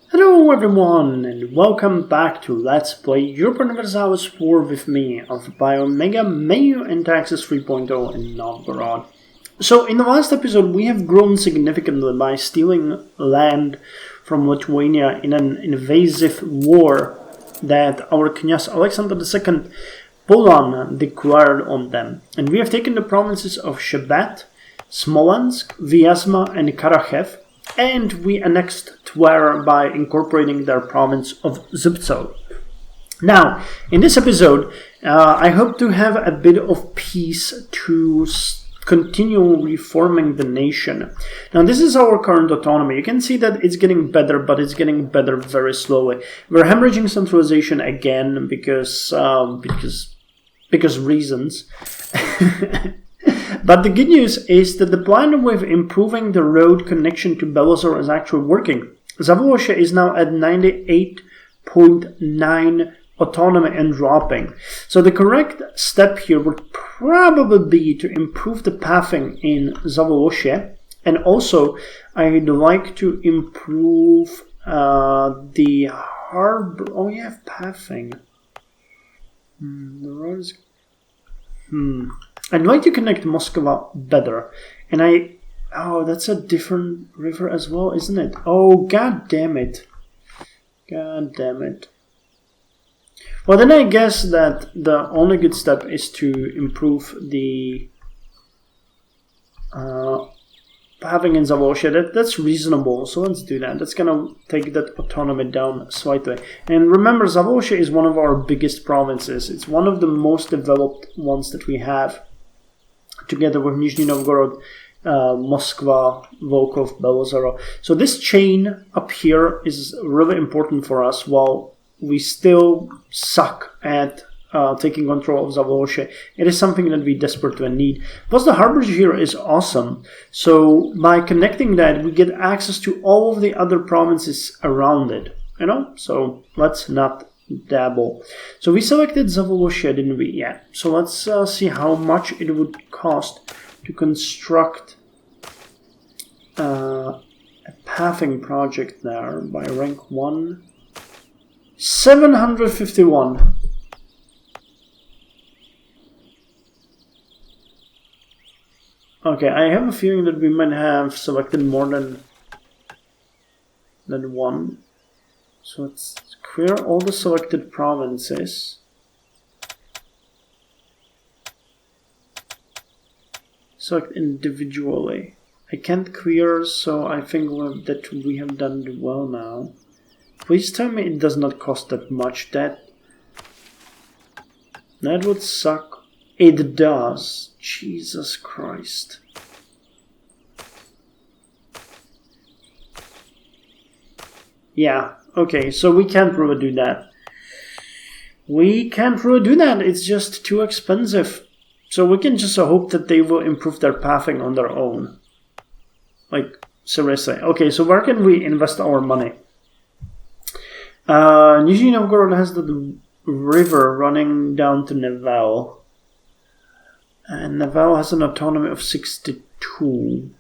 Hello everyone and welcome back to Let's Play Europa Universalis 4 with me of Biomega Meiou Taxes 3.0 in Novgorod. So in the last episode we have grown significantly by stealing land from Lithuania in an invasive war that our Knyaz Alexander II Polan declared on them. And we have taken the provinces of Shebat, Smolensk, Vyazma and Karachev, and we annexed Tver by incorporating their province of Zubtso. Now, in this episode, I hope to have a bit of peace to continue reforming the nation. Now, this is our current autonomy. You can see that it's getting better, but it's getting better very slowly. We're hemorrhaging centralization again because reasons. But the good news is that the plan with improving the road connection to Belozor is actually working. Zavoloshe is now at 98.9 autonomy and dropping. So the correct step here would probably be to improve the pathing in Zavoloshe. And also, I'd like to improve the harbor. Oh, you have pathing. The road is... I'd like to connect Moscow better. And oh, that's a different river as well, isn't it? Oh, god damn it. God damn it. Well, then I guess that the only good step is to improve the having in Zavoloshe. That's reasonable, so let's do that. That's gonna take that autonomy down slightly. And remember, Zavoloshe is one of our biggest provinces. It's one of the most developed ones that we have, together with Nizhny Novgorod, Moskva, Volkov, Belozero. So this chain up here is really important for us while we still suck at taking control of Zavoloshe. It is something that we desperately need. Plus the harbor here is awesome. So by connecting that, we get access to all of the other provinces around it. You know? So let's not dabble. So we selected Zavoloshe, didn't we? Yeah. So let's see how much it would cost to construct a pathing project there by rank 1. 751. Okay, I have a feeling that we might have selected more than one. So let's clear all the selected provinces. Select individually. I can't clear, so I think that we have done it well now. Please tell me it does not cost that much. That would suck. It does. Jesus Christ. Yeah, okay, so we can't really do that. It's just too expensive. So we can just hope that they will improve their pathing on their own. Like, seriously. Okay, so where can we invest our money? Nizhny Novgorod has the river running down to Nevel. And Nevel has an autonomy of 62.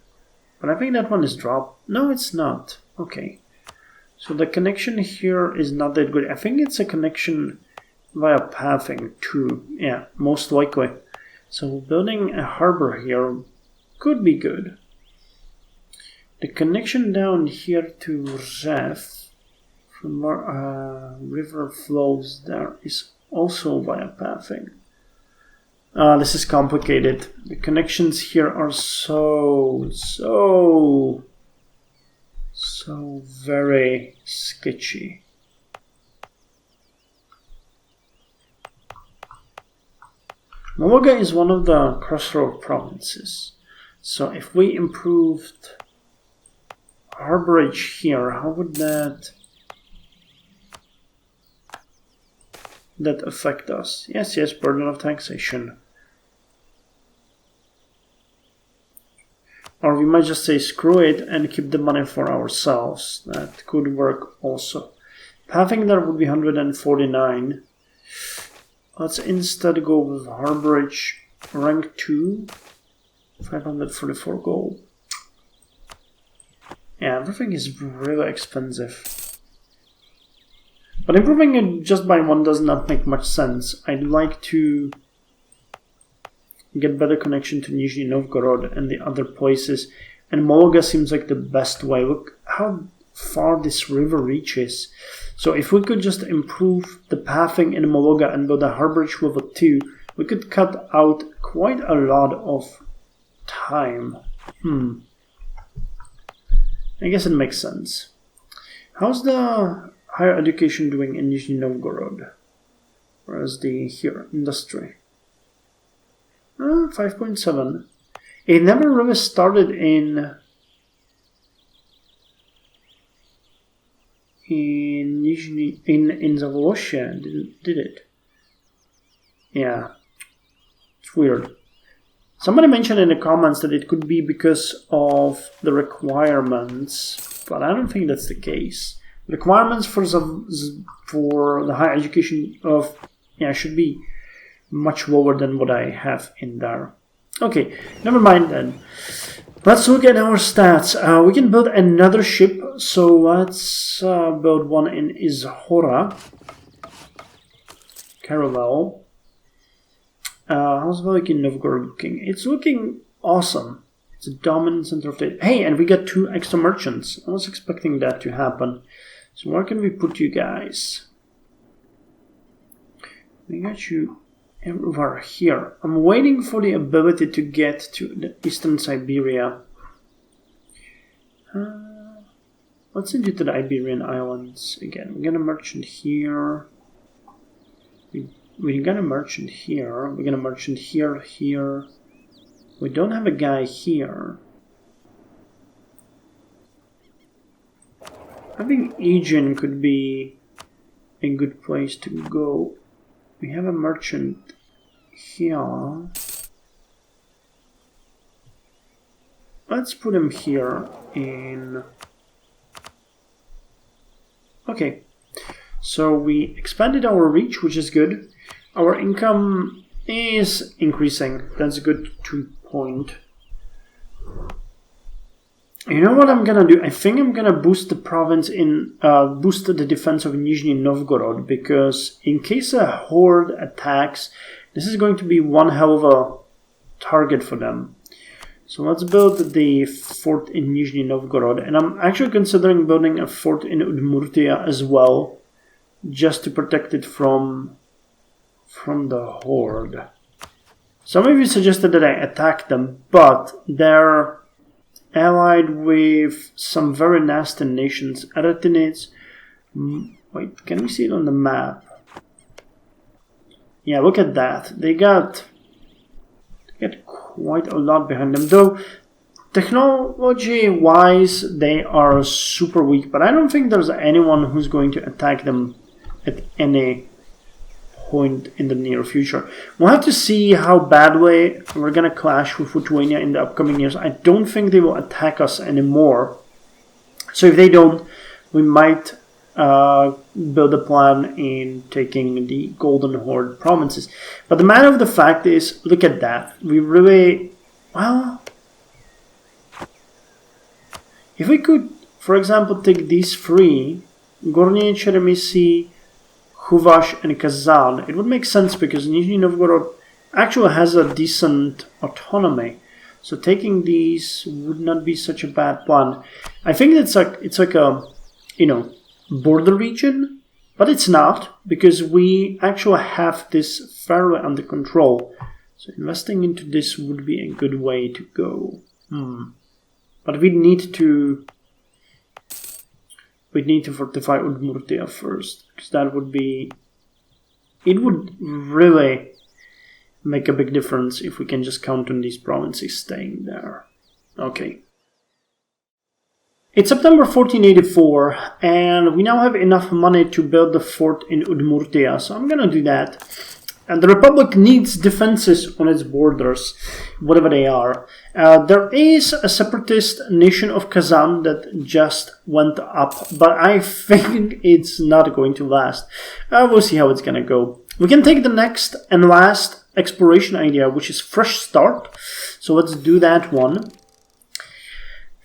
But I think that one is dropped. No, it's not. Okay. So the connection here is not that good. I think it's a connection via pathing too. Yeah, most likely. So building a harbor here could be good. The connection down here to Rzev, from where river flows there, is also via pathing. This is complicated. The connections here are so very sketchy. Mologa is one of the crossroad provinces. So if we improved harborage here, how would that affect us? Yes, burden of taxation. Or we might just say screw it and keep the money for ourselves. That could work also. Pathing there would be 149. Let's instead go with harborage rank 2. 544 gold. Yeah, everything is really expensive. But improving it just by 1 does not make much sense. I'd like to get better connection to Nizhny Novgorod and the other places. And Mologa seems like the best way. Look how far this river reaches. So if we could just improve the pathing in Mologa and build a harborage level 2, we could cut out quite a lot of time. I guess it makes sense. How's the higher education doing in Nizhny Novgorod? Whereas the here industry? 5.7. It never really started in Nizhny in Zavolossia, did it? Yeah, it's weird. Somebody mentioned in the comments that it could be because of the requirements, but I don't think that's the case. The requirements for the higher education should be much lower than what I have in there. Okay, never mind then. Let's look at our stats. We can build another ship, so let's build one in Izhora. Caravel. How's Veliky Novgorod looking? It's looking awesome. It's a dominant center of trade. Hey, and we got 2 extra merchants. I was expecting that to happen. So where can we put you guys? We got you over here. I'm waiting for the ability to get to the Eastern Siberia. Let's send you to the Iberian Islands again. We got a merchant here. We got a merchant here. We got a merchant here. We don't have a guy here. I think Aegean could be a good place to go. We have a merchant here. Let's put him here in... Okay. So we expanded our reach, which is good. Our income is increasing. That's a good 2 point. You know what I'm gonna do? I think I'm gonna boost the province boost the defense of Nizhny Novgorod, because in case a horde attacks, this is going to be one hell of a target for them. So let's build the fort in Nizhny Novgorod, and I'm actually considering building a fort in Udmurtia as well, just to protect it from the horde. Some of you suggested that I attack them, but they're allied with some very nasty nations. Aratinids. Wait, can we see it on the map? Yeah, look at that. They got quite a lot behind them. Though, technology-wise, they are super weak. But I don't think there's anyone who's going to attack them at any point in the near future. We'll have to see how badly we're going to clash with Lithuania in the upcoming years. I don't think they will attack us anymore. So if they don't, we might build a plan in taking the Golden Horde provinces. But the matter of the fact is, look at that. We really, well, if we could, for example, take these 3, Gornye Cheremisi, Huvash and Kazan, it would make sense because Nizhny Novgorod actually has a decent autonomy. So taking these would not be such a bad plan. I think it's like a, border region, but it's not, because we actually have this fairly under control. So investing into this would be a good way to go. But we need to fortify Udmurtia first, because that would be... It would really make a big difference if we can just count on these provinces staying there. Okay. It's September 1484, and we now have enough money to build the fort in Udmurtia, so I'm gonna do that. And the Republic needs defenses on its borders, whatever they are. There is a separatist nation of Kazan that just went up, but I think it's not going to last. We'll see how it's going to go. We can take the next and last exploration idea, which is fresh start. So let's do that one.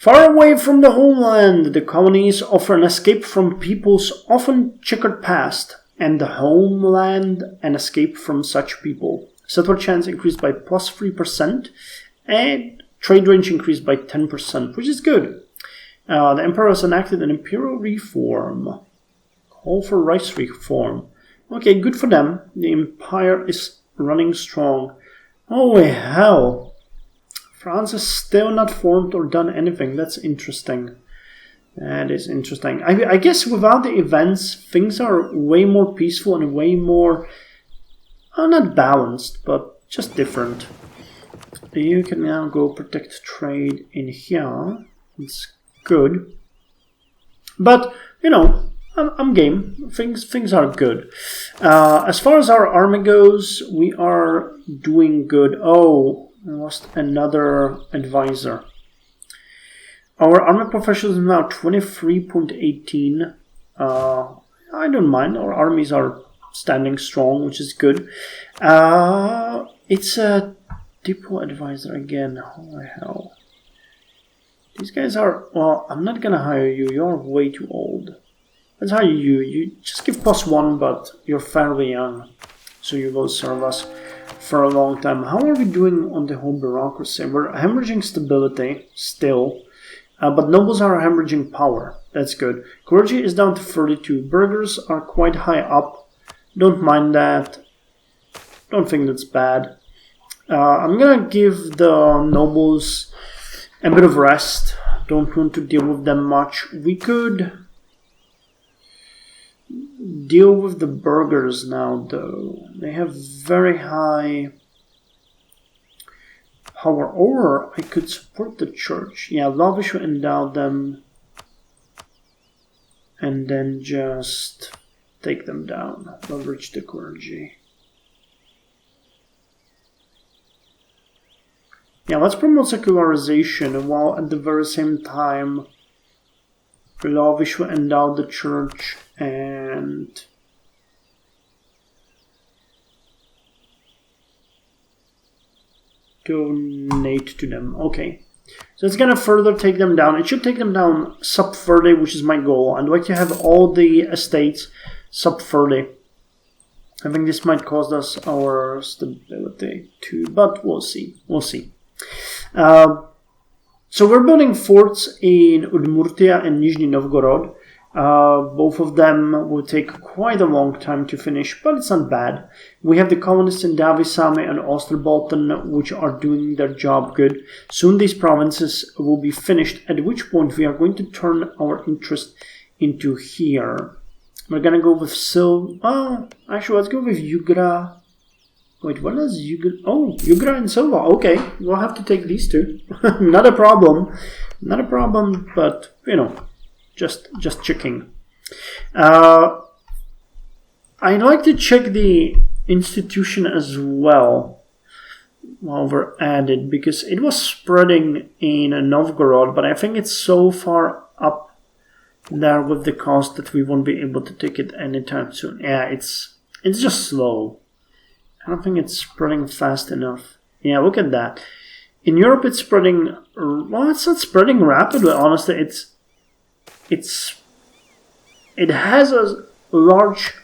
Far away from the homeland, the colonies offer an escape from people's often checkered past, and the homeland an escape from such people. Settler chance increased by plus 3%, and trade range increased by 10%, which is good. The emperor has enacted an imperial reform. Call for rice reform. Okay, good for them. The empire is running strong. Holy hell. France is still not formed or done anything. That's interesting. That is interesting. I guess without the events, things are way more peaceful and way more, not balanced, but just different. You can now go protect trade in here. It's good. But, you know, I'm game. Things are good. As far as our army goes, we are doing good. Oh, I lost another advisor. Our army professionals are now 23.18. I don't mind. Our armies are standing strong, which is good. It's a depot advisor again. Holy hell. These guys are... Well, I'm not gonna hire you. You're way too old. Let's hire you. You just give +1, but you're fairly young. So you will serve us for a long time. How are we doing on the whole bureaucracy? We're hemorrhaging stability still, but nobles are hemorrhaging power. That's good. Clergy is down to 32. Burghers are quite high up. Don't mind that. Don't think that's bad. I'm gonna give the nobles a bit of rest. Don't want to deal with them much. We could deal with the burghers now, though. They have very high power. Or I could support the church. Yeah, lavish will endow them and then just take them down. Leverage the clergy. Yeah, let's promote secularization while at the very same time lavish will endow the church and donate to them. Okay. So it's going to further take them down. It should take them down sub 30, which is my goal. I'd like to have all the estates sub 30. I think this might cost us our stability too, but we'll see. We'll see. So we're building forts in Udmurtia and Nizhny Novgorod. Both of them will take quite a long time to finish, but it's not bad. We have the colonists in Davisame and Osterbolten, which are doing their job good. Soon these provinces will be finished, at which point we are going to turn our interest into here. We're going to go with Silva. Actually, let's go with Yugra. Wait, what is Yugra? Oh, Yugra and Silva. Okay, we'll have to take these two. Not a problem. Not a problem, but, you know, just checking. I'd like to check the institution as well while we're at it, because it was spreading in Novgorod, but I think it's so far up there with the cost that we won't be able to take it anytime soon. Yeah, it's just slow. I don't think it's spreading fast enough. Yeah, look at that. In Europe, it's spreading... Well, it's not spreading rapidly, honestly. It has a large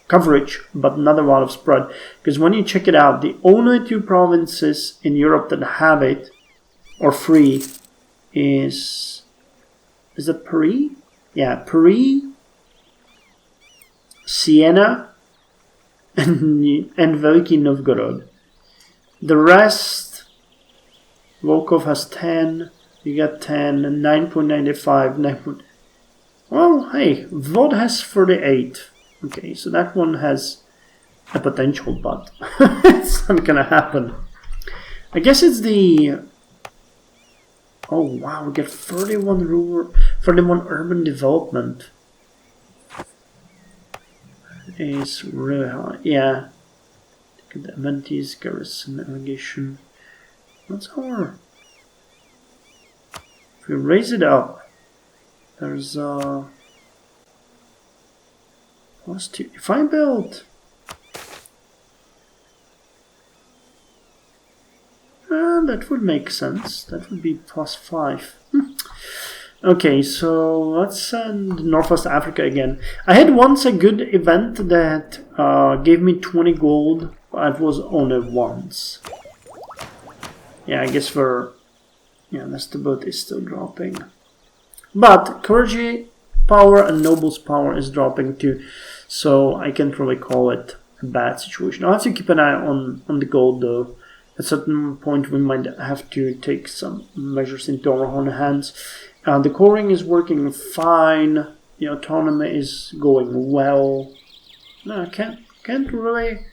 coverage, but not a lot of spread. Because when you check it out, the only two provinces in Europe that have it, or free, is it Paris? Yeah, Paris, Siena, and Veliki Novgorod. The rest, Volkov has 10, you got 10, 9.95, 9. Well, hey, Vod has 38. Okay, so that one has a potential, but it's not gonna happen. I guess it's the... Oh wow, we get 31 urban development. Is really high. Yeah. Look at the amenities, garrison, irrigation. What's our... If we raise it up, there's plus 2. If I build... that would make sense. That would be plus 5. Okay, so let's send Northwest Africa again. I had once a good event that gave me 20 gold, but it was only once. Yeah, I guess yeah, that's the boat is still dropping. But clergy power and nobles power is dropping too, so I can't really call it a bad situation. I'll have to keep an eye on the gold though. At a certain point we might have to take some measures into our own hands. The coring is working fine. The autonomy is going well. No, I can't really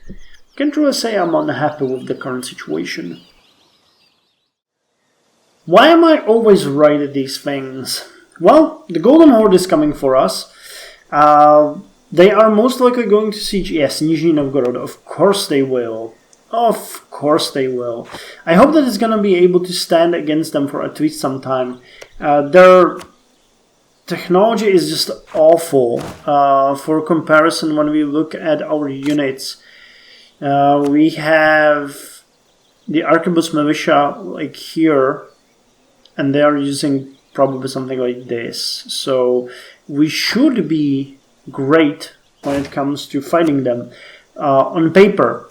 say I'm unhappy with the current situation. Why am I always right at these things? Well, the Golden Horde is coming for us. They are most likely going to siege, yes, Nizhny Novgorod. Of course they will. Of course they will. I hope that it's going to be able to stand against them for at least some time. Their technology is just awful. For comparison, when we look at our units, we have the arquebus militia like here, and they are using probably something like this. So we should be great when it comes to fighting them on paper.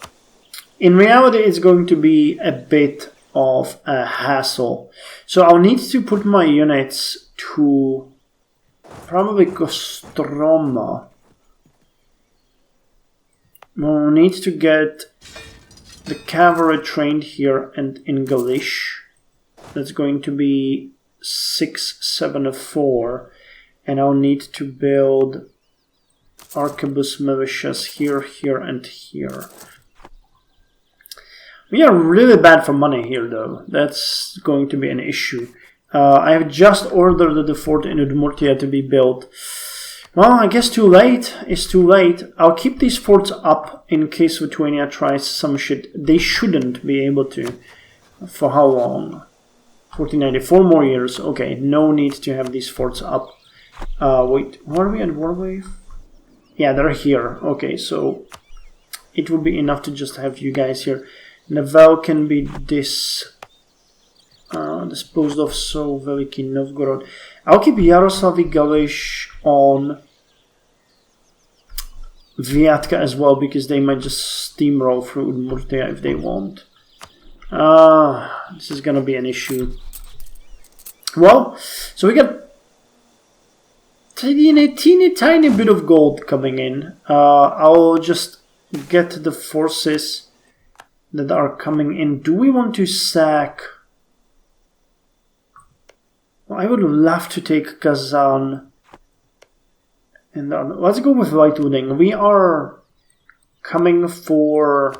In reality, it's going to be a bit of a hassle. So I'll need to put my units to probably Kostroma. We'll need to get the cavalry trained here and in Galish. That's going to be 674. And I'll need to build arquebus militias here, here, and here. We are really bad for money here, though. That's going to be an issue. I have just ordered the fort in Udmurtia to be built. Well, I guess too late. It's too late. I'll keep these forts up in case Lithuania tries some shit. They shouldn't be able to. For how long? 1494 more years. Okay, no need to have these forts up. Wait, where are we at war wave? Yeah, they're here. Okay, so it will be enough to just have you guys here. Naval can be disposed of, so Veliki Novgorod. I'll keep Yaroslavy Galish on Vyatka as well, because they might just steamroll through Udmurtia if they want. This is gonna be an issue. Well, so we got teeny tiny bit of gold coming in. I'll just get the forces that are coming in. Do we want to sack? Well, I would love to take Kazan. And let's go with Lightwooding. We are coming for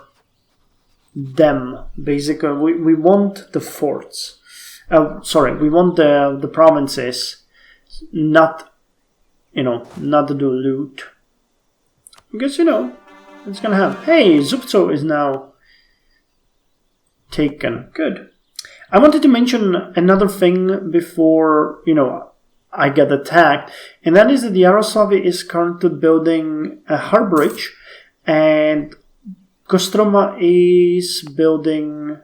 them, basically. We want the forts. Sorry, we want the provinces, not the loot. Because, it's gonna happen. Hey, Zubco is now taken. Good. I wanted to mention another thing before, I get attacked, and that is that Yaroslavy is currently building a harborage, and Kostroma is building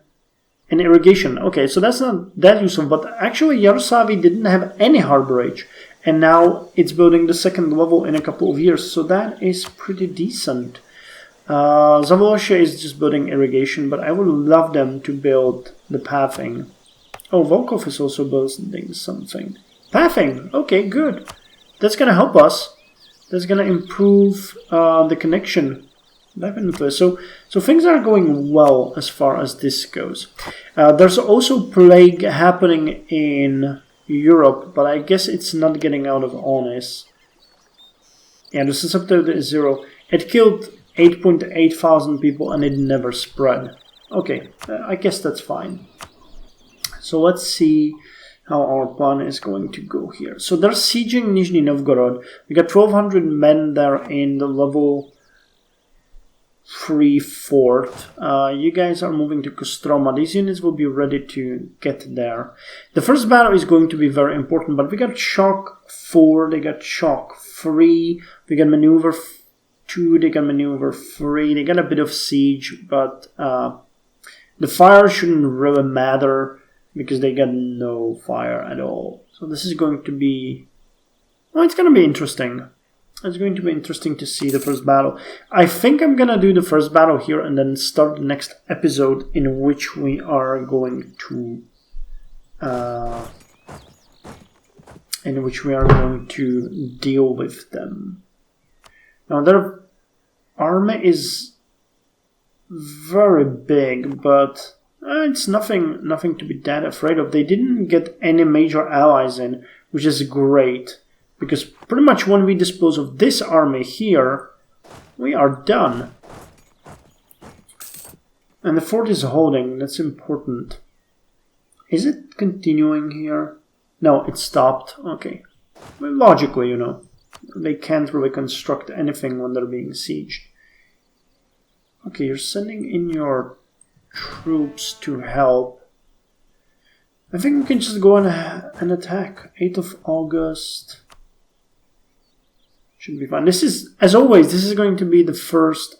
an irrigation. Okay, so that's not that useful, but actually Yaroslavy didn't have any harborage, and now it's building the second level in a couple of years, so that is pretty decent. Zavolosha is just building irrigation, but I would love them to build the pathing. Oh, Volkov is also building something. Pathing! Okay, good. That's gonna help us. That's gonna improve the connection. Definitely. So things are going well as far as this goes. There's also plague happening in Europe, but I guess it's not getting out of honest. Yeah, the susceptibility is 0. It killed 8.8 thousand people and it never spread. Okay, I guess that's fine. So let's see how our plan is going to go here. So they're sieging Nizhny Novgorod. We got 1,200 men there in the level 3 fort. You guys are moving to Kostroma. These units will be ready to get there. The first battle is going to be very important, but we got shock 4, they got shock 3, we got maneuver 2, they got maneuver 3, they got a bit of siege, but the fire shouldn't really matter because they got no fire at all. So this is going to be... Well, it's going to be interesting. It's going to be interesting to see the first battle. I think I'm going to do the first battle here and then start the next episode in which we are going to... deal with them. Now their army is very big, but it's nothing to be that afraid of. They didn't get any major allies in, which is great, because pretty much when we dispose of this army here, we are done. And the fort is holding, that's important. Is it continuing here? No, it stopped. Okay. Well, logically, you know, they can't really construct anything when they're being sieged. Okay, you're sending in your troops to help. I think we can just go and attack. 8th of August. Should be fine. This is, as always, this is going to be the first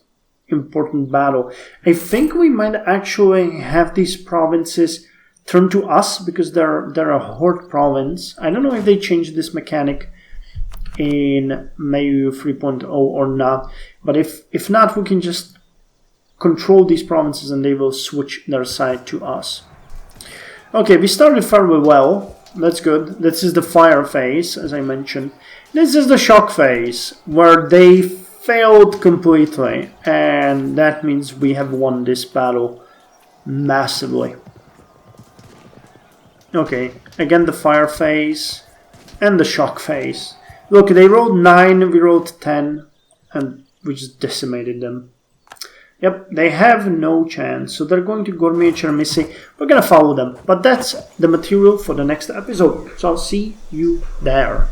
important battle. I think we might actually have these provinces turn to us because they're a horde province. I don't know if they changed this mechanic in Meiou 3.0 or not, but if not, we can just control these provinces and they will switch their side to us. Okay, we started fairly well. That's good. This is the fire phase, as I mentioned. This is the shock phase, where they failed completely, and that means we have won this battle massively. Okay, again the fire phase and the shock phase. Look, they rolled 9, we rolled 10, and we just decimated them. Yep, they have no chance, so they're going to Gourmet Chermissy. We're gonna follow them, but that's the material for the next episode, so I'll see you there.